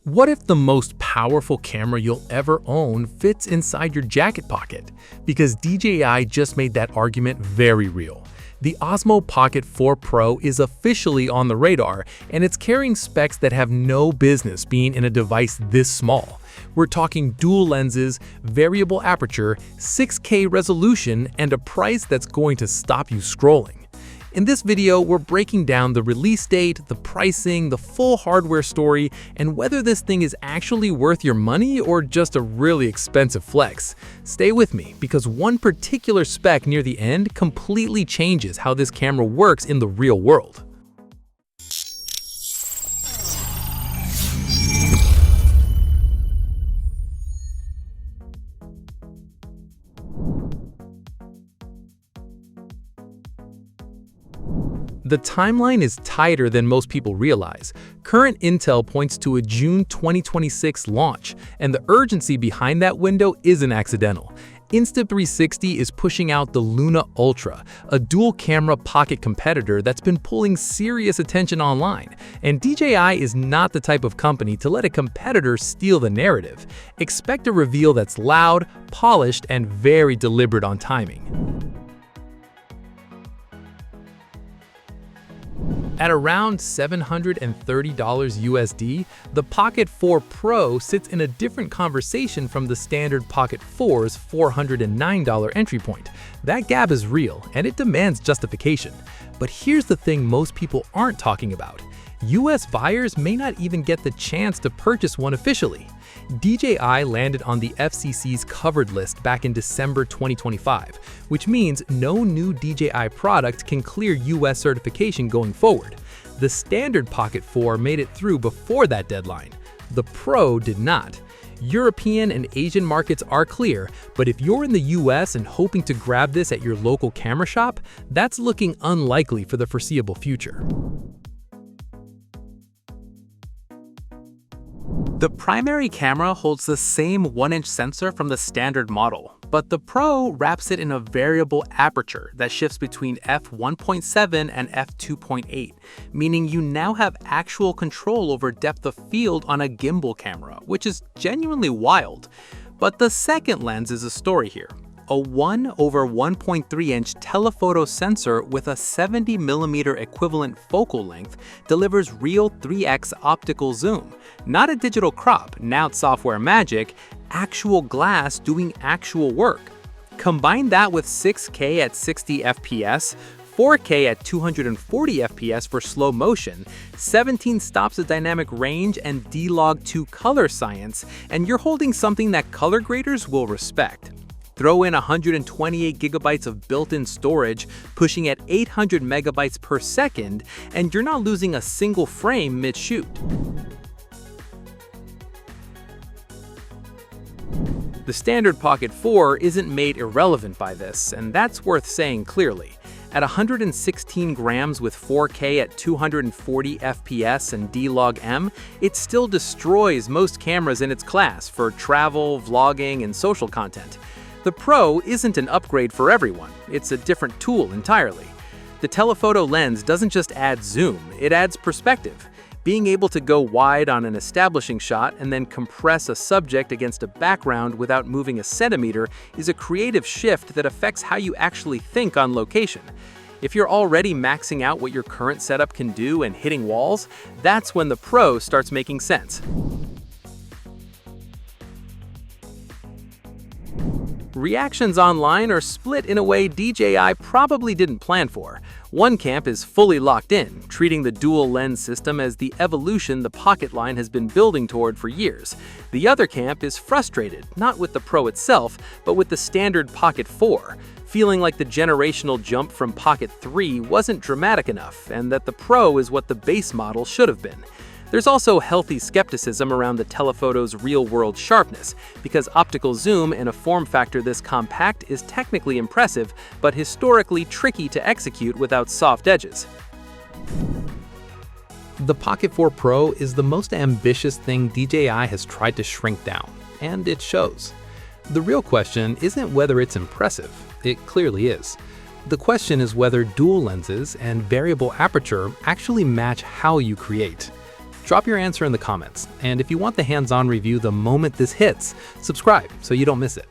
What if the most powerful camera you'll ever own fits inside your jacket pocket? Because DJI just made that argument very real. The Osmo Pocket 4 Pro is officially on the radar, and it's carrying specs that have no business being in a device this small. We're talking dual lenses, variable aperture, 6K resolution, and a price that's going to stop you scrolling. In this video, we're breaking down the release date, the pricing, the full hardware story, and whether this thing is actually worth your money or just a really expensive flex. Stay with me, because one particular spec near the end completely changes how this camera works in the real world. The timeline is tighter than most people realize. Current intel points to a June 2026 launch, and the urgency behind that window isn't accidental. Insta360 is pushing out the Luna Ultra, a dual-camera pocket competitor that's been pulling serious attention online. And DJI is not the type of company to let a competitor steal the narrative. Expect a reveal that's loud, polished, and very deliberate on timing. At around $730 USD, the Pocket 4 Pro sits in a different conversation from the standard Pocket 4's $409 entry point. That gap is real, and it demands justification. But here's the thing most people aren't talking about. US buyers may not even get the chance to purchase one officially. DJI landed on the FCC's covered list back in December 2025, which means no new DJI product can clear US certification going forward. The standard Pocket 4 made it through before that deadline. The Pro did not. European and Asian markets are clear, but if you're in the US and hoping to grab this at your local camera shop, that's looking unlikely for the foreseeable future. The primary camera holds the same 1-inch sensor from the standard model, but the Pro wraps it in a variable aperture that shifts between f1.7 and f2.8, meaning you now have actual control over depth of field on a gimbal camera, which is genuinely wild. But the second lens is a story here. A 1/1.3-inch telephoto sensor with a 70mm equivalent focal length delivers real 3x optical zoom, not a digital crop, now software magic, actual glass doing actual work. Combine that with 6K at 60 FPS, 4K at 240 FPS for slow motion, 17 stops of dynamic range, and D-Log2 color science, and you're holding something that color graders will respect. Throw in 128 gigabytes of built-in storage, pushing at 800 megabytes per second, and you're not losing a single frame mid-shoot. The standard Pocket 4 isn't made irrelevant by this, and that's worth saying clearly. At 116 grams with 4K at 240 FPS and D-Log-M, it still destroys most cameras in its class for travel, vlogging, and social content. The Pro isn't an upgrade for everyone, it's a different tool entirely. The telephoto lens doesn't just add zoom, it adds perspective. Being able to go wide on an establishing shot and then compress a subject against a background without moving a centimeter is a creative shift that affects how you actually think on location. If you're already maxing out what your current setup can do and hitting walls, that's when the Pro starts making sense. Reactions online are split in a way DJI probably didn't plan for. One camp is fully locked in, treating the dual lens system as the evolution the Pocket line has been building toward for years. The other camp is frustrated, not with the Pro itself, but with the standard Pocket 4, feeling like the generational jump from Pocket 3 wasn't dramatic enough, and that the Pro is what the base model should have been. There's also healthy skepticism around the telephoto's real-world sharpness, because optical zoom in a form factor this compact is technically impressive, but historically tricky to execute without soft edges. The Pocket 4 Pro is the most ambitious thing DJI has tried to shrink down, and it shows. The real question isn't whether it's impressive, it clearly is. The question is whether dual lenses and variable aperture actually match how you create. Drop your answer in the comments, and if you want the hands-on review the moment this hits, subscribe so you don't miss it.